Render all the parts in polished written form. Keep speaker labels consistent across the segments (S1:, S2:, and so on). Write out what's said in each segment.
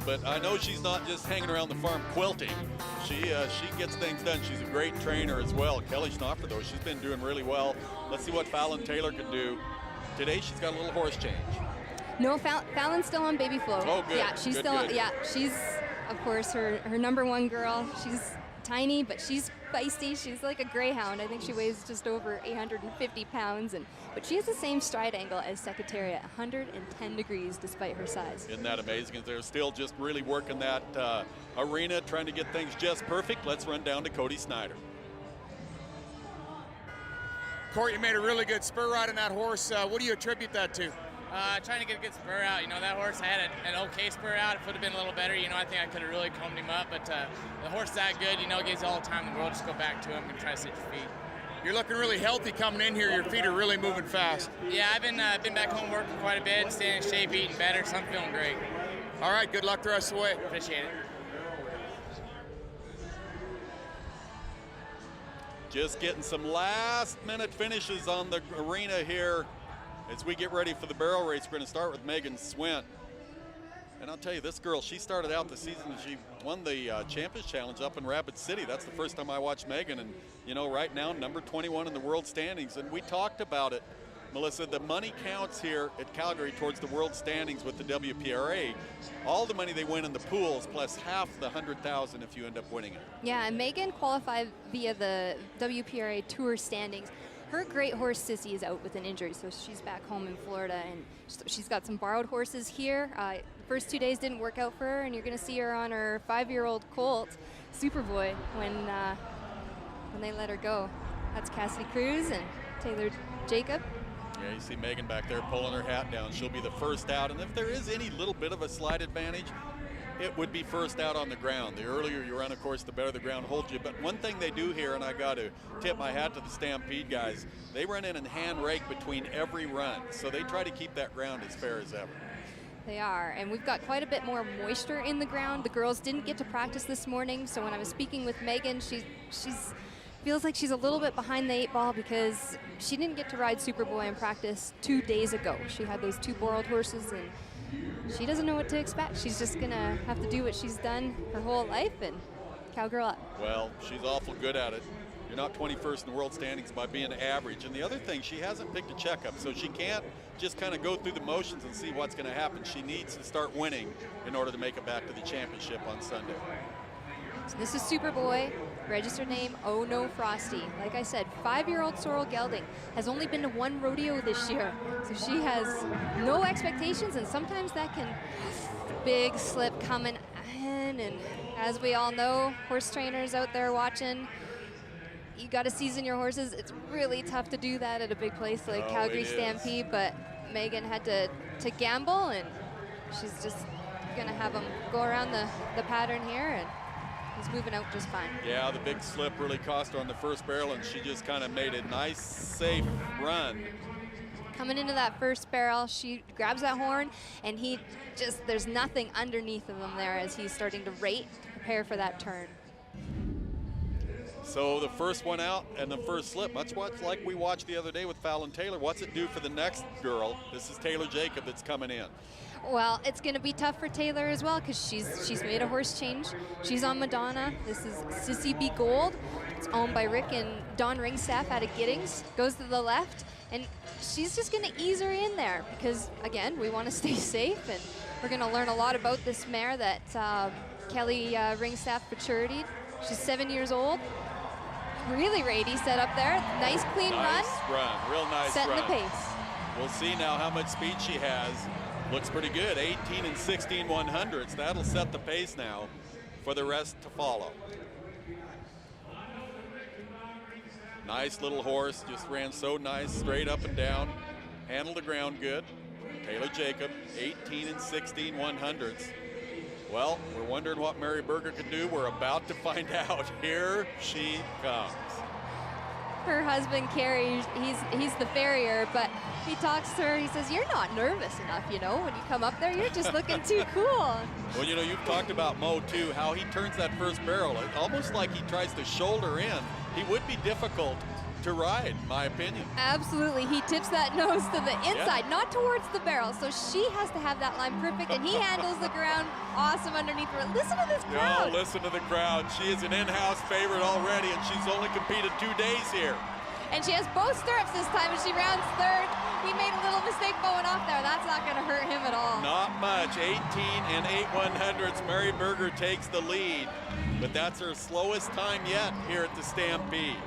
S1: but I know she's not just hanging around the farm quilting. She gets things done. She's a great trainer as well. Kelly Schnoffer, though, she's been doing really well. Let's see what Fallon Taylor can do. Today, she's got a little horse change.
S2: No, Fallon's still on baby flow.
S1: Oh, good.
S2: Yeah, she's
S1: good,
S2: still.
S1: good.
S2: Yeah, she's of course her #1 girl. She's tiny, but she's feisty. She's like a greyhound. I think she weighs just over 850 pounds, but she has the same stride angle as Secretariat, 110 degrees despite her size.
S1: Isn't that amazing? They're still just really working that arena, trying to get things just perfect. Let's run down to Cody Snyder.
S3: Court, you made a really good spur ride on that horse. What do you attribute that to?
S4: Trying to get a good spur out. You know, that horse had an okay spur out. It would have been a little better. You know, I think I could have really combed him up, but the horse is that good. You know, gives you all the time in the world. Just go back to him and try to sit your feet.
S3: You're looking really healthy coming in here. Your feet are really moving fast.
S4: Yeah, I've been back home working quite a bit, staying in shape, eating better, so I'm feeling great.
S3: All right, good luck the rest of the way.
S4: Appreciate it.
S1: Just getting some last-minute finishes on the arena here as we get ready for the barrel race. We're going to start with Megan Swint. And I'll tell you, this girl, she started out the season, she won the Champions Challenge up in Rapid City. That's the first time I watched Megan. And, you know, right now, number 21 in the world standings. And we talked about it, Melissa, the money counts here at Calgary towards the world standings with the WPRA. All the money they win in the pools, plus half the $100,000 if you end up winning it.
S2: Yeah, and Megan qualified via the WPRA Tour standings. Her great horse Sissy is out with an injury, so she's back home in Florida, and she's got some borrowed horses here. First 2 days didn't work out for her, and you're going to see her on her 5-year-old colt, Superboy, when they let her go. That's Cassidy Cruz and Taylor Jacob.
S1: Yeah, you see Megan back there pulling her hat down. She'll be the first out, and if there is any little bit of a slight advantage, it would be first out on the ground. The earlier you run, of course, the better the ground holds you. But one thing they do here, and I got to tip my hat to the Stampede guys, they run in and hand rake between every run. So they try to keep that ground as fair as ever.
S2: They are, and we've got quite a bit more moisture in the ground. The girls didn't get to practice this morning, so when I was speaking with Megan, she's feels like she's a little bit behind the 8 ball because she didn't get to ride Superboy in practice 2 days ago. She had those 2 borrowed horses, and she doesn't know what to expect. She's just gonna have to do what she's done her whole life and cowgirl up.
S1: Well, she's awful good at it. You're not 21st in the world standings by being average. And the other thing, she hasn't picked a checkup, so she can't just kind of go through the motions and see what's gonna happen. She needs to start winning in order to make it back to the championship on Sunday.
S2: So this is Superboy, registered name Oh No Frosty. Like I said, 5-year-old Sorrel Gelding has only been to 1 rodeo this year. So she has no expectations, and sometimes that can big slip coming in. And as we all know, horse trainers out there watching, you got to season your horses. It's really tough to do that at a big place like Calgary Stampede, but Megan had to gamble, and she's just gonna have them go around the pattern here, and he's moving out just fine.
S1: Yeah, the big slip really cost her on the first barrel, and she just kind of made a nice, safe run.
S2: Coming into that first barrel, she grabs that horn, and there's nothing underneath of him there as he's starting to rate, prepare for that turn.
S1: So the first one out and the first slip, much like we watched the other day with Fallon Taylor. What's it do for the next girl? This is Taylor Jacob that's coming in.
S2: Well, it's going to be tough for Taylor as well because she's made a horse change. She's on Madonna. This is Sissy B Gold. It's owned by Rick and Don Ringstaff out of Giddings. Goes to the left, and she's just going to ease her in there because, again, we want to stay safe, and we're going to learn a lot about this mare that Kelly Ringstaff maturity. She's 7 years old. Really Rady set up there. Nice clean
S1: run, real nice
S2: setting
S1: run.
S2: The pace.
S1: We'll see now how much speed she has. Looks pretty good, 18 and 16 100ths. That'll set the pace now for the rest to follow. Nice little horse, just ran so nice, straight up and down. Handled the ground good. Taylor Jacob, 18 and 16 100ths. Well, we're wondering what Mary Berger can do. We're about to find out. Here she comes.
S2: Her husband, Kerry, he's the farrier, but he talks to her, he says, you're not nervous enough, you know, when you come up there, you're just looking too cool.
S1: Well, you know, you've talked about Mo, too, how he turns that first barrel. It's almost like he tries to shoulder in. He would be difficult to ride, in my opinion.
S2: Absolutely. He tips that nose to the inside, not towards the barrel. So she has to have that line perfect, and he handles the ground awesome underneath her. Listen to this crowd.
S1: Oh, listen to the crowd. She is an in-house favorite already, and she's only competed 2 days here.
S2: And she has both stirrups this time, and she rounds third. He made a little mistake going off there. That's not going to hurt him at all.
S1: Not much. 18 and 8/100ths. Mary Berger takes the lead, but that's her slowest time yet here at the Stampede.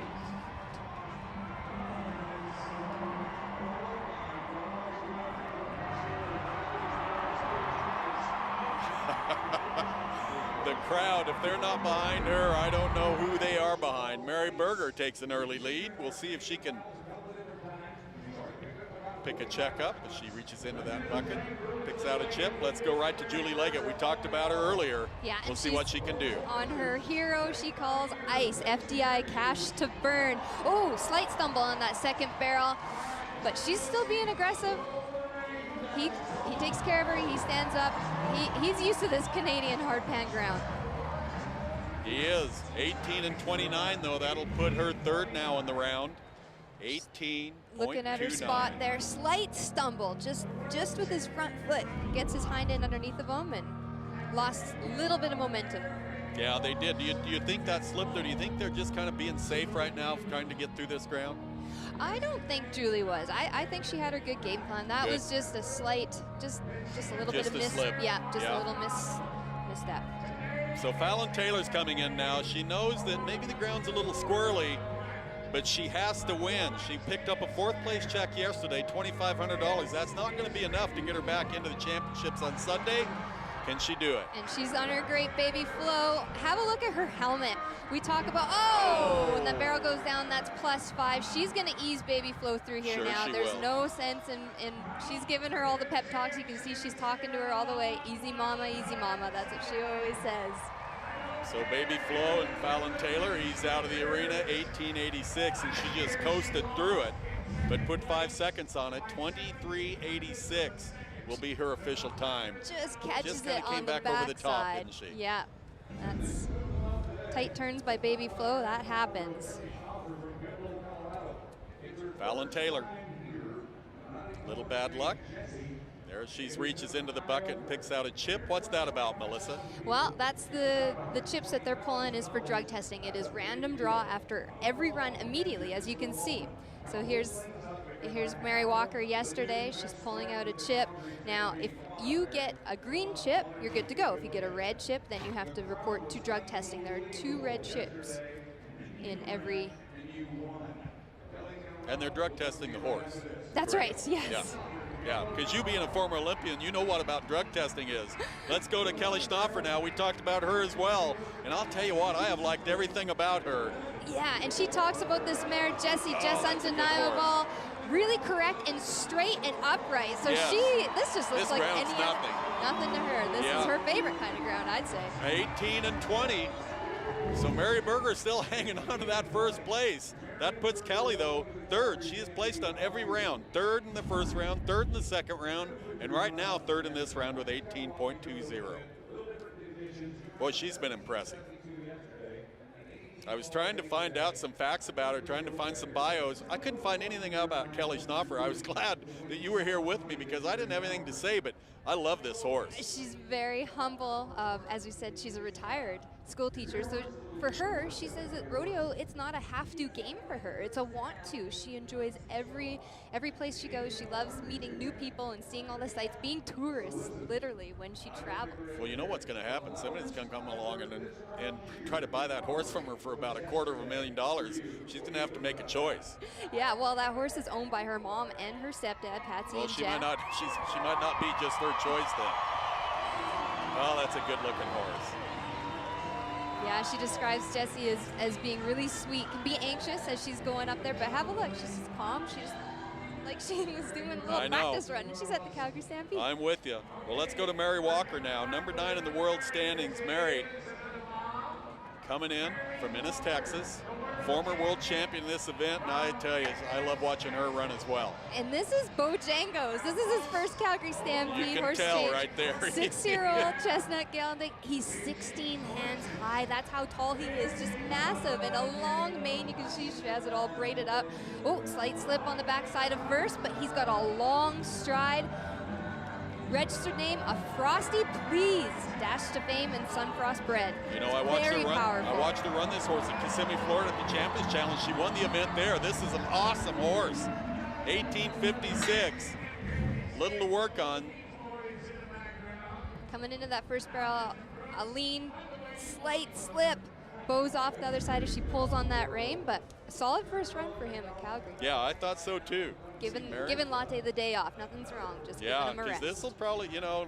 S1: The crowd, if they're not behind her, I don't know who they are behind. Mary Berger takes an early lead. We'll see if she can pick a check up as she reaches into that bucket, picks out a chip. Let's go right to Julie Leggett. We talked about her earlier.
S2: Yeah,
S1: we'll see what she can do.
S2: On her hero, she calls ice, FDI, cash to burn. Oh, slight stumble on that second barrel, but she's still being aggressive. He takes care of her, he stands up. He's used to this Canadian hard pan ground.
S1: He is. 18 and 29 though, that'll put her third now in the round. 18.29.
S2: Looking at her spot there, slight stumble, just with his front foot, gets his hind end underneath of him and lost a little bit of momentum.
S1: Yeah, they did. Do you think that slipped, or do you think they're just kind of being safe right now, trying to get through this ground?
S2: I don't think Julie was. I think she had her good game plan. That was just a slight, just a little bit of miss.
S1: Slip.
S2: Yeah, just a little misstep.
S1: So Fallon Taylor's coming in now. She knows that maybe the ground's a little squirrely, but she has to win. She picked up a 4th place check yesterday, $2,500. That's not going to be enough to get her back into the championships on Sunday. Can she do it?
S2: And she's on her great baby flow. Have a look at her helmet. We talk about, when the barrel goes down, that's +5. She's going to ease baby flow through here now. There's no sense in she's giving her all the pep talks. You can see she's talking to her all the way. Easy mama, easy mama. That's what she always says.
S1: So baby Flo and Fallon Taylor, he's out of the arena, 18.86, and she just coasted through it, but put 5 seconds on it. 23.86 will be her official time.
S2: Just catches
S1: it
S2: on the
S1: back
S2: back
S1: over the top,
S2: side.
S1: didn't she?
S2: Yeah, that's tight turns by baby Flo. That happens.
S1: Fallon Taylor, little bad luck. There she reaches into the bucket and picks out a chip. What's that about, Melissa?
S2: Well, that's the chips that they're pulling is for drug testing. It is random draw after every run immediately, as you can see. So here's Mary Walker yesterday. She's pulling out a chip. Now, if you get a green chip, you're good to go. If you get a red chip, then you have to report to drug testing. There are 2 red chips in every.
S1: And they're drug testing the horse.
S2: That's right, yes.
S1: Yeah, because you being a former Olympian, you know what about drug testing is. Let's go to Kelly Schnoffer now. We talked about her as well. And I'll tell you what, I have liked everything about her.
S2: Yeah, and she talks about this mare, Jessie, just undeniable, really correct and straight and upright. So this just looks like any nothing to her. This is her favorite kind of ground, I'd say.
S1: 18 and 20. So Mary Berger still hanging on to that first place. That puts Kelly, though, third. She is placed on every round. Third in the first round, third in the second round, and right now third in this round with 18.20. Boy, she's been impressive. I was trying to find out some facts about her, trying to find some bios. I couldn't find anything about Kelly Schnoffer. I was glad that you were here with me because I didn't have anything to say, but I love this horse.
S2: She's very humble. As we said, she's a retired school teacher. So for her, she says that rodeo, it's not a have-to game for her. It's a want-to. She enjoys every place she goes. She loves meeting new people and seeing all the sights, being tourists, literally, when she travels.
S1: Well, you know what's going to happen. Somebody's going to come along and try to buy that horse from her for about $250,000. She's going to have to make a choice.
S2: Yeah, well, that horse is owned by her mom and her stepdad, Patsy and Jeff.
S1: She might not be just her choice then. Oh, that's a good-looking horse.
S2: Yeah, she describes Jessie as being really sweet, can be anxious as she's going up there, but have a look. She's just calm. She's like she was doing a little practice run, and she's at the Calgary Stampede.
S1: I'm with you. Well, let's go to Mary Walker now. Number 9 in the world standings, Mary. Coming in from Ennis, Texas. former world champion in this event, and I tell you, I love watching her run as well.
S2: And this is Bojangles. This is his first Calgary Stampede.
S1: You can
S2: horse
S1: tell
S2: change.
S1: right there.
S2: 6-year-old chestnut gelding. He's 16 hands high. That's how tall he is. Just massive and a long mane. You can see she has it all braided up. Oh, slight slip on the backside of first, but he's got a long stride. Registered name, A Frosty Please, Dash to Fame and Sunfrost bred.
S1: You know, I watched
S2: Very
S1: her run.
S2: powerful.
S1: I watched her run this horse at Kissimmee, Florida at the Champions Challenge. She won the event there. This is an awesome horse. 1856. Little to work on.
S2: Coming into that first barrel, a lean, slight slip. Bows off the other side as she pulls on that rein, but a solid first run for him at Calgary.
S1: Yeah, I thought so too.
S2: Giving Latte the day off. Nothing's wrong. Just giving him a rest.
S1: This will probably, you know,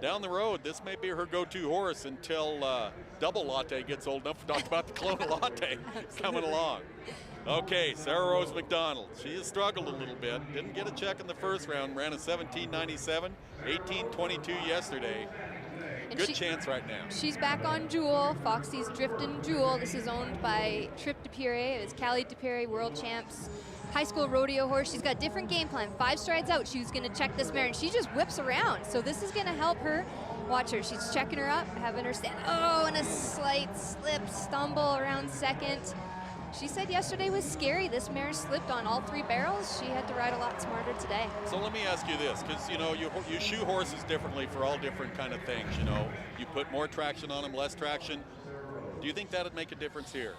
S1: down the road, this may be her go-to horse until Double Latte gets old enough to talk about the clone of Latte coming along. Okay, Sarah Rose McDonald. She has struggled a little bit. Didn't get a check in the first round. Ran a 17.97, 18.22 yesterday.
S2: And
S1: Good chance right now.
S2: She's back on Jewel, Foxy's Driftin' Jewel. This is owned by Trip DePere. It's Callie DePere, world champs. High school rodeo horse. She's got different game plan. 5 strides out, she was gonna check this mare, and she just whips around. So this is gonna help her. Watch her, she's checking her up, having her stand. Oh, and a slight slip, stumble around second. She said yesterday was scary. This mare slipped on all 3 barrels. She had to ride a lot smarter today.
S1: So let me ask you this, because you know you shoe horses differently for all different kind of things. You know, you put more traction on them, less traction. Do you think that'd make a difference here?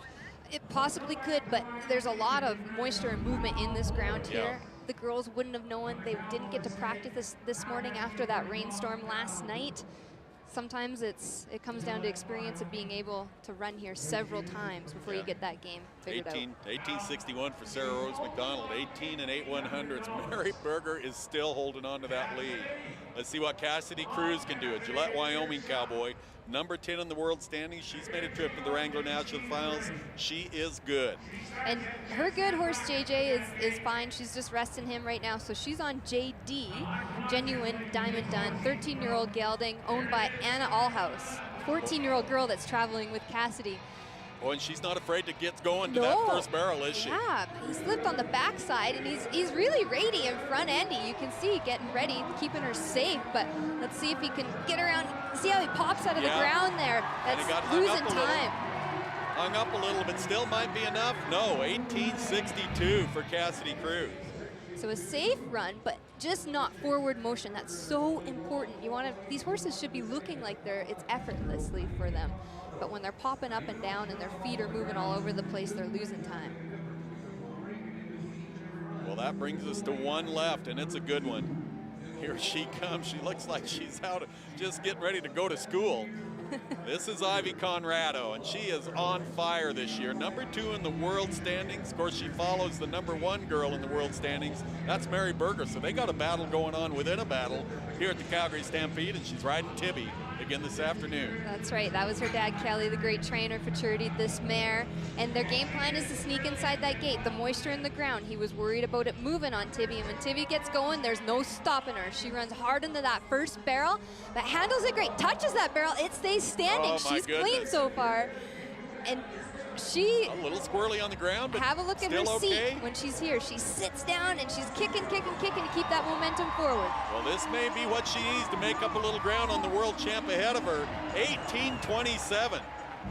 S2: It possibly could, but there's a lot of moisture and movement in this ground here.
S1: Yeah.
S2: The girls wouldn't have known. They didn't get to practice this morning after that rainstorm last night. Sometimes it comes down to experience of being able to run here several times before you get that game figured out.
S1: 1861 for Sarah Rose McDonald, 18 and 8/100ths. Mary Berger is still holding on to that lead. Let's see what Cassidy Cruz can do. A Gillette, Wyoming cowboy, number 10 in the world standings. She's made a trip to the Wrangler National Finals. She is good.
S2: And her good horse, JJ, is fine. She's just resting him right now. So she's on JD, Genuine Diamond Dun, 13-year-old gelding, owned by Anna Allhouse, 14-year-old girl that's traveling with Cassidy.
S1: Oh, and she's not afraid to get going to that first barrel, is she?
S2: Yeah, he slipped on the backside, and he's really rady and front endy. You can see getting ready, keeping her safe, but let's see if he can get around. See how he pops out of the ground there. That's losing time.
S1: Hung up a little, but still might be enough. No, 1862 for Cassidy Cruz.
S2: So a safe run, but just not forward motion. That's so important. These horses should be looking like it's effortlessly for them. But when they're popping up and down and their feet are moving all over the place, they're losing time.
S1: Well, that brings us to 1 left, and it's a good one. Here she comes. She looks like she's out just getting ready to go to school. This is Ivy Conrado, and she is on fire this year. Number 2 in the world standings. Of course, she follows the number 1 girl in the world standings. That's Mary Berger. So they got a battle going on within a battle here at the Calgary Stampede, and she's riding Tibby again this afternoon.
S2: That's right. That was her dad, Kelly, the great trainer for this mare. And their game plan is to sneak inside that gate. The moisture in the ground. He was worried about it moving on Tibby. And when Tibby gets going, there's no stopping her. She runs hard into that first barrel, but handles it great. Touches that barrel. It stays standing.
S1: Oh,
S2: she's clean so far. And she
S1: a little squirrely on the ground, but
S2: have a look at her
S1: still
S2: seat
S1: okay.
S2: when she's here. She sits down and she's kicking to keep that momentum forward.
S1: Well, this may be what she needs to make up a little ground on the world champ ahead of her. 1827.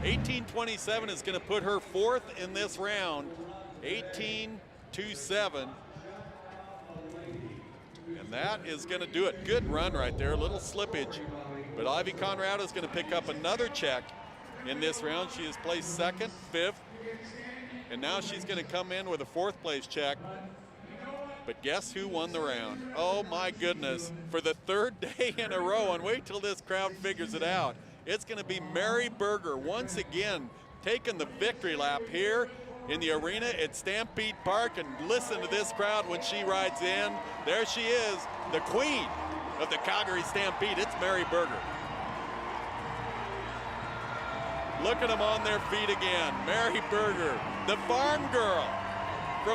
S1: 1827 is going to put her 4th in this round. 1827. And that is going to do it. Good run right there, a little slippage. But Ivy Conrado is going to pick up another check in this round. She has placed 2nd, 5th, and now she's going to come in with a 4th place check. But guess who won the round? Oh my goodness, for the 3rd day in a row, and wait till this crowd figures it out. It's going to be Mary Berger once again taking the victory lap here in the arena at Stampede Park. And listen to this crowd when she rides in. There she is, the queen of the Calgary Stampede. It's Mary Berger. Look at them on their feet again. Mary Berger, the farm girl.